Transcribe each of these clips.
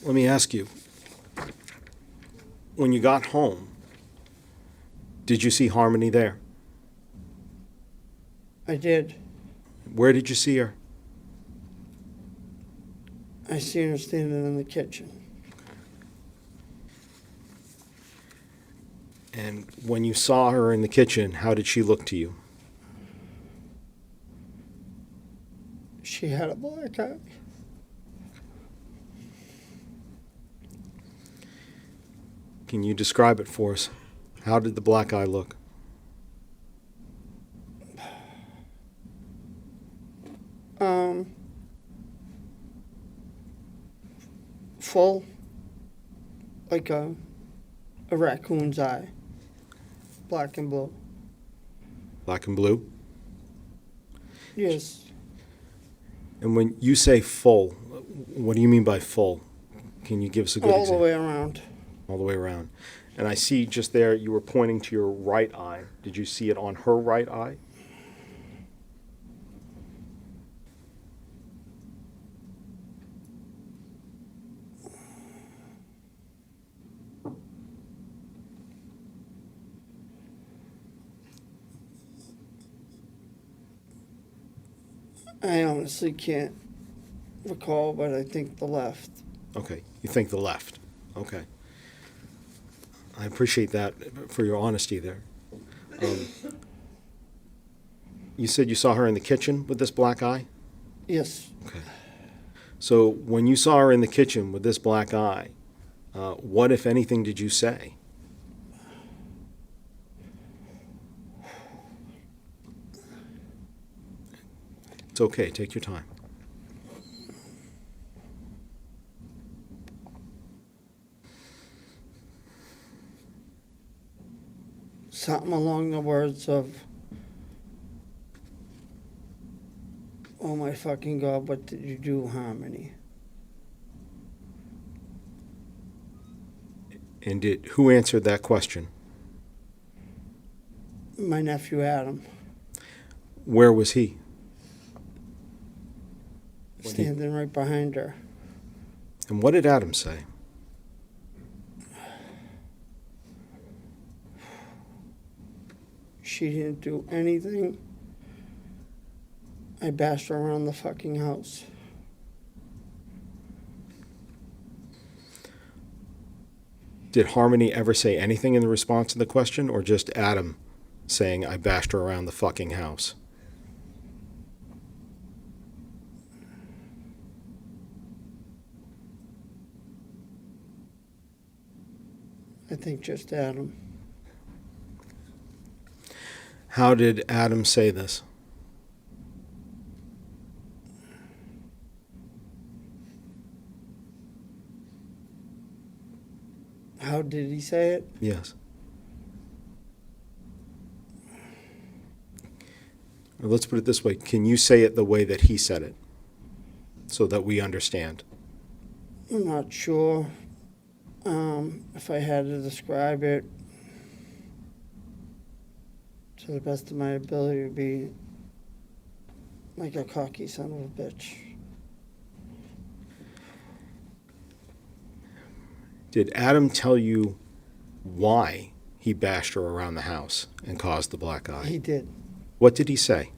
Let me ask you, when you got home, did you see Harmony there? I did. Where did you see her? I seen her standing in the kitchen. And when you saw her in the kitchen, how did she look to you? She had a black eye. Can you describe it for us? How did the black eye look? Full, like a raccoon's eye, black and blue. Black and blue? Yes, And when you say full, what do you mean by full? Can you give us a good all the example? way around. All the way around. And I see just there you were pointing to your right eye. Did you see it on her right eye? I honestly can't recall, but I think the left. Okay, you think the left. Okay. I appreciate that for your honesty there. You said you saw her in the kitchen with this black eye? Yes, Okay. So when you saw her in the kitchen with this black eye, what, if anything, did you say? It's okay. Take your time. something along the words of, "Oh my fucking God, what did you do, Harmony?" And who answered that question? My nephew Adam, Where was he? standing right behind her. And what did Adam say? She didn't do anything. I bashed her around the fucking house. Did Harmony ever say anything in the response to the question, or just Adam saying, I bashed her around the fucking house? I think just Adam. How did Adam say this? How did he say it? Yes. Or let's put it this way. Can you say it the way that he said it so that we understand? I'm not sure if I had to describe it to the best of my ability. It would be like a cocky son of a bitch. Did Adam tell you why he bashed her around the house and caused the black eye? He did. What did he say?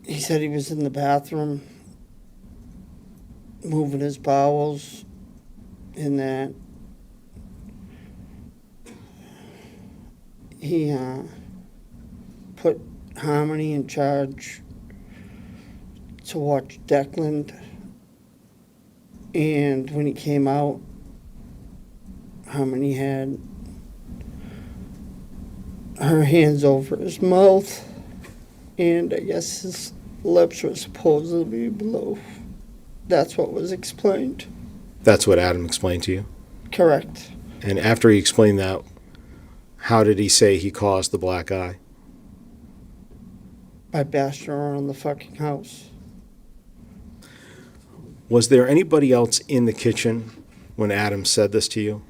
He said he was in the bathroom moving his bowels, and that he put Harmony in charge to watch Declan, and when he came out, Harmony had her hands over his mouth, and I guess his lips were supposedly blue. That's what was explained. That's what Adam explained to you? Correct. And after he explained that, how did he say he caused the black eye? I bashed her around the fucking house. Was there anybody else in the kitchen when Adam said this to you?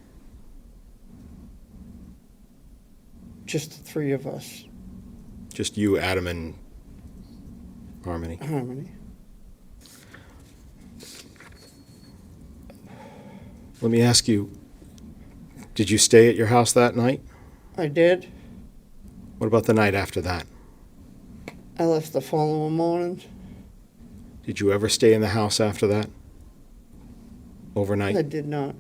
Just the three of us. Just you, Adam, and Harmony. Harmony. Let me ask you, did you stay at your house that night? I did. What about the night after that? I left the following morning. Did you ever stay in the house after that? Overnight? I did not.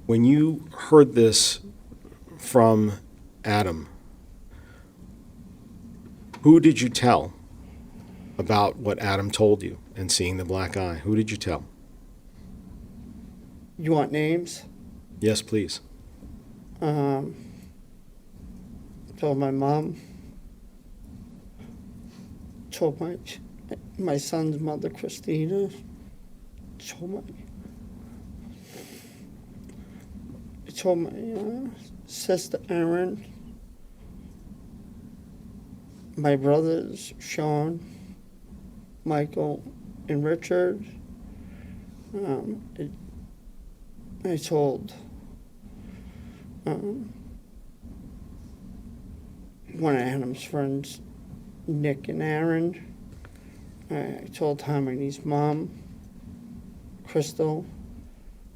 When you heard this from Adam, who did you tell about what Adam told you and seeing the black eye? Who did you tell? You want names? Yes, please. Told my mom. Told my son's mother, Christina. Told my sister, Erin. My brothers, Sean, Michael, and Richard. I told one of Adam's friends, Nick and Aaron. I told Harmony's mom, Crystal.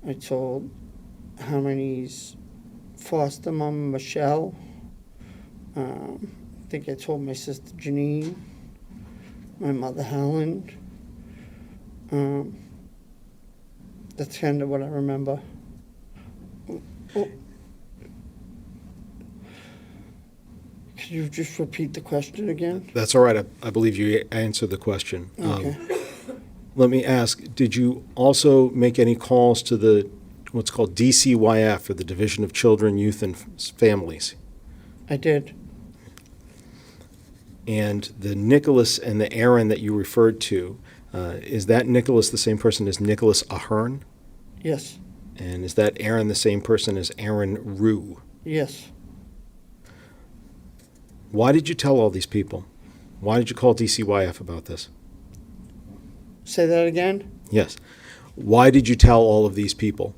I told Harmony's foster mom, Michelle. I think I told my sister Janine, my mother Helen. That's kind of what I remember. Oh. Could you just repeat the question again? That's all right. I believe you answered the question. Okay. Let me ask, did you also make any calls to the what's called DCYF, or the Division of Children, Youth, and Families? I did. And the Nicholas and the Aaron that you referred to, is that Nicholas the same person as Nicholas Ahern? Yes. And is that Aaron the same person as Aaron Rue? Yes. Why did you tell all these people? Why did you call DCYF about this? Say that again? Yes. Why did you tell all of these people?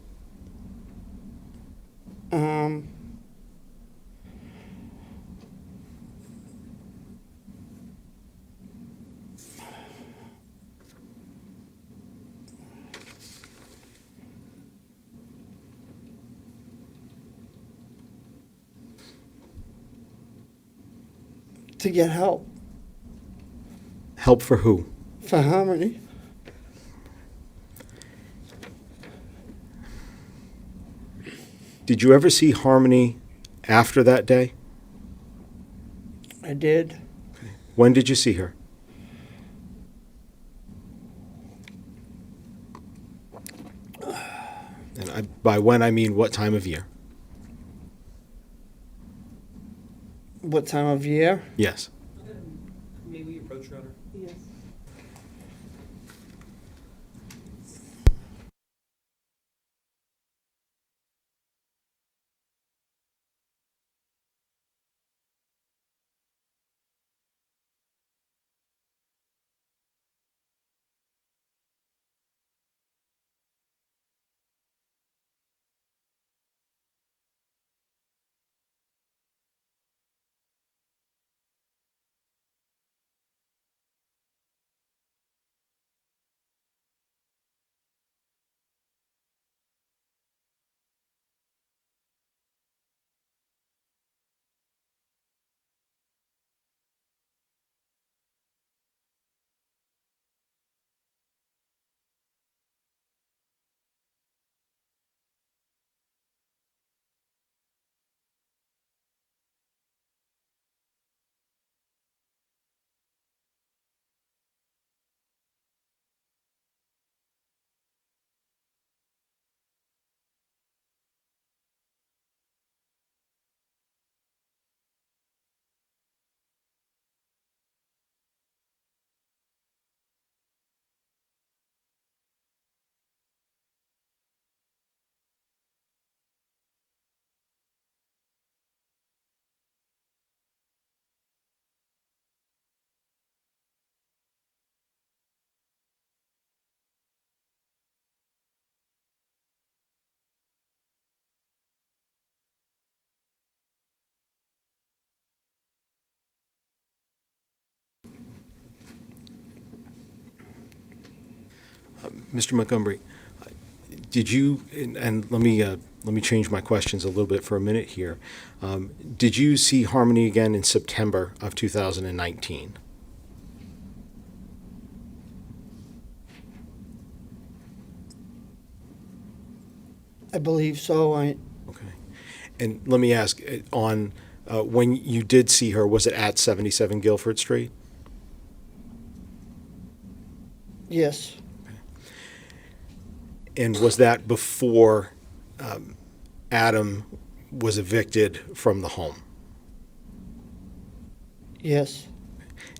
To get help. Help for who? For Harmony. Did you ever see Harmony after that day? I did. When did you see her? And by when, I mean what time of year? What time of year? Yes. May we approach your honor? Yes. Mr. Montgomery, did you, and let me change my questions a little bit for a minute here. Did you see Harmony again in September of 2019? I believe so. Okay. And let me ask, on when you did see her, was it at 77 Guilford Street? Yes. And was that before Adam was evicted from the home? Yes.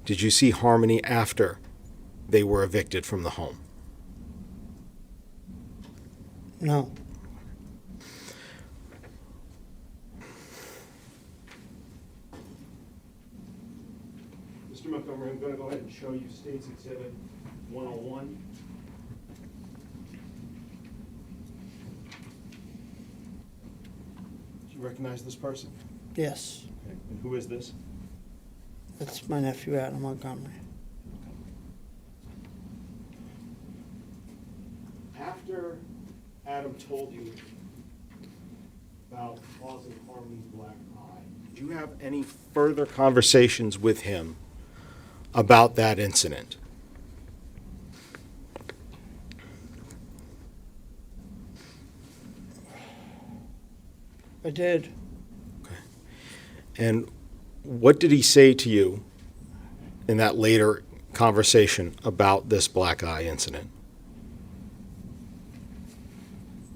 Did you see Harmony after they were evicted from the home? No. Mr. Montgomery, I'm going to go ahead and show you State's Exhibit 101. Do you recognize this person? Yes. Okay. And who is this? That's my nephew, Adam Montgomery. After Adam told you about causing Harmony's black eye, did you have any further conversations with him about that incident? I did. And what did he say to you in that later conversation about this black eye incident?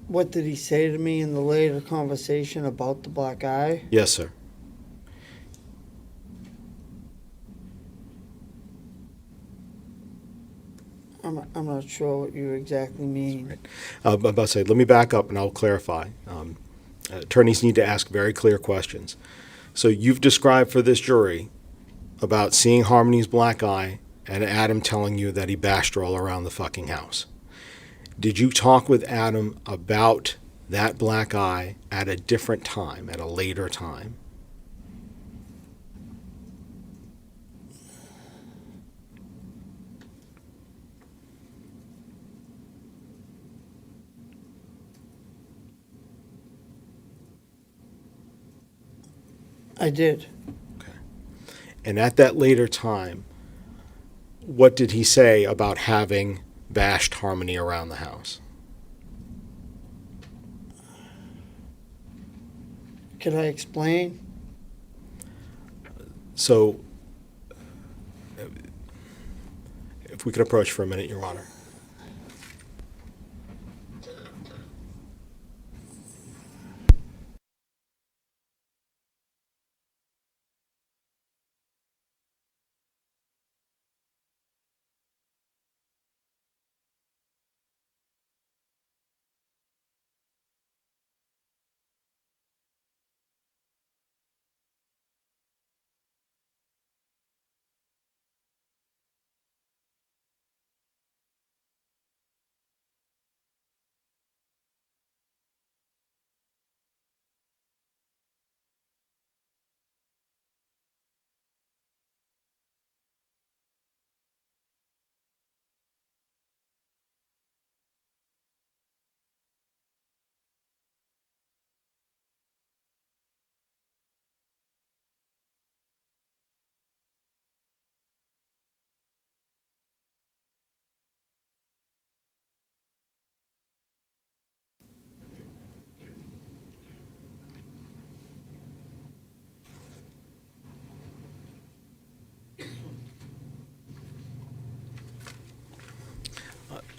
What did he say to me in the later conversation about the black eye? Yes, sir. I'm not sure what you exactly mean. I'm about to say, let me back up and I'll clarify. Attorneys need to ask very clear questions. So you've described for this jury about seeing Harmony's black eye and Adam telling you that he bashed her all around the fucking house. Did you talk with Adam about that black eye at a different time, at a later time? I did. And at that later time, what did he say about having bashed Harmony around the house? Could I explain? So, if we could approach for a minute, Your Honor.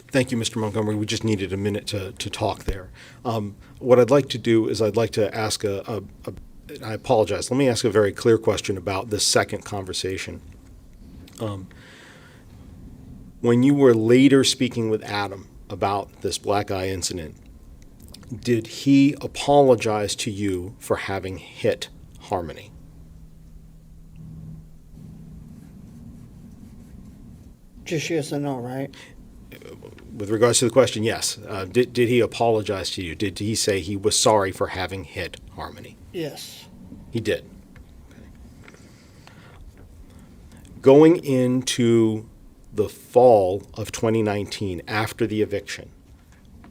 Thank you, Mr. Montgomery. We just needed a minute to talk there. What I'd like to do is I'd like to ask I apologize, let me ask a very clear question about this second conversation. When you were later speaking with Adam about this black eye incident, did he apologize to you for having hit Harmony? Just yes or no, right? With regards to the question, yes. Did he apologize to you? Did he say he was sorry for having hit Harmony? Yes. He did. Okay. Going into the fall of 2019, after the eviction,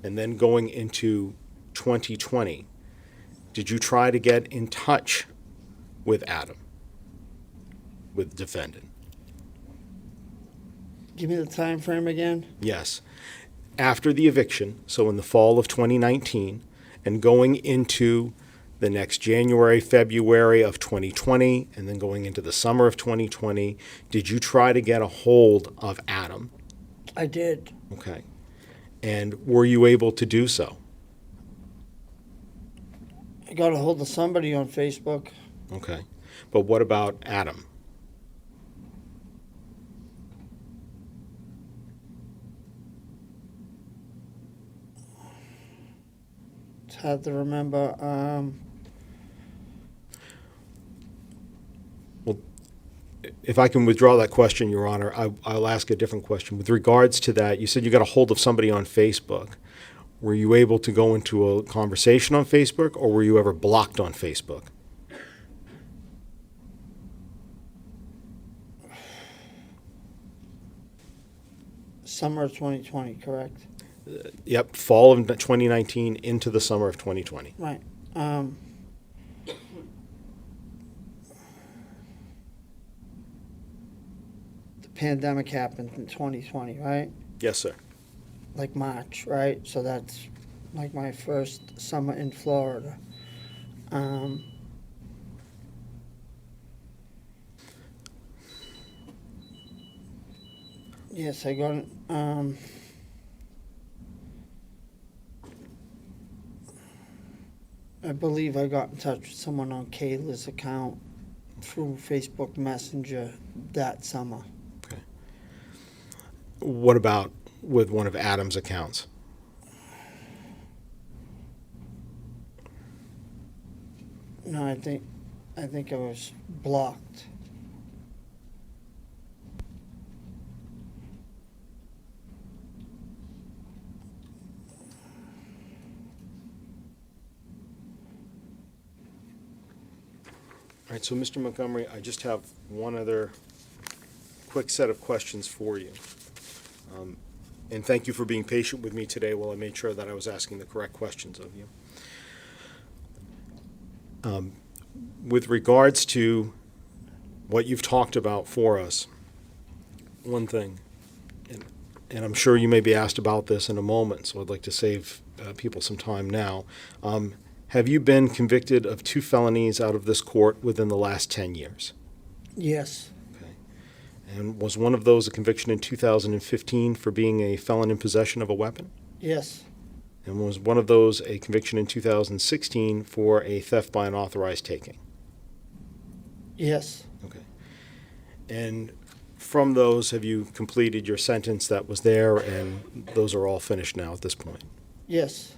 and then going into 2020, did you try to get in touch with Adam, with the defendant? Give me the time frame again. Yes. After the eviction, so in the fall of 2019, and going into the next January, February of 2020, and then going into the summer of 2020, did you try to get a hold of Adam? I did. Okay. And were you able to do so? I got a hold of somebody on Facebook. Okay. But what about Adam? It's hard to remember. If I can withdraw that question, Your Honor, I'll ask a different question. With regards to that, you said you got a hold of somebody on Facebook. Were you able to go into a conversation on Facebook, or were you ever blocked on Facebook? Summer of 2020, correct? Yep, fall of 2019 into the summer of 2020. Right. The pandemic happened in 2020, right? Yes, sir. Like March, right? So that's like my first summer in Florida. Yes, I got I believe I got in touch with someone on Kayla's account through Facebook Messenger that summer. Okay. What about with one of Adam's accounts? No, I think I was blocked. All right, so Mr. Montgomery, I just have one other quick set of questions for you. And thank you for being patient with me today while I made sure that I was asking the correct questions of you. With regards to what you've talked about for us, one thing, and I'm sure you may be asked about this in a moment, so I'd like to save people some time now. Have you been convicted of 2 felonies out of this court within the last 10 years? Yes. Okay. And was one of those a conviction in 2015 for being a felon in possession of a weapon? Yes. And was one of those a conviction in 2016 for a theft by unauthorized taking? Yes. Okay. And from those, have you completed your sentence that was there, and those are all finished now at this point? Yes.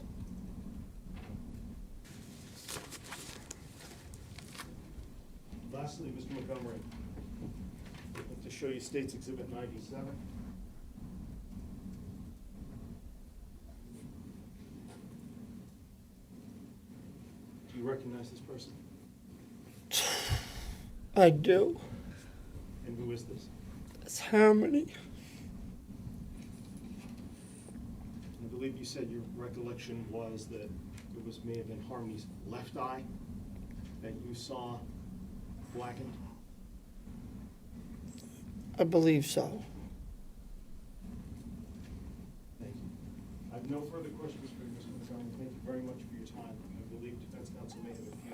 Lastly, Mr. Montgomery, I'd like to show you State's Exhibit 97. Do you recognize this person? I do. And who is this? It's Harmony. I believe you said your recollection was that it may have been Harmony's left eye that you saw blackened. I believe so. Thank you. I have no further questions for you, Mr. Montgomery. Thank you very much for your time. I believe defense counsel may have a few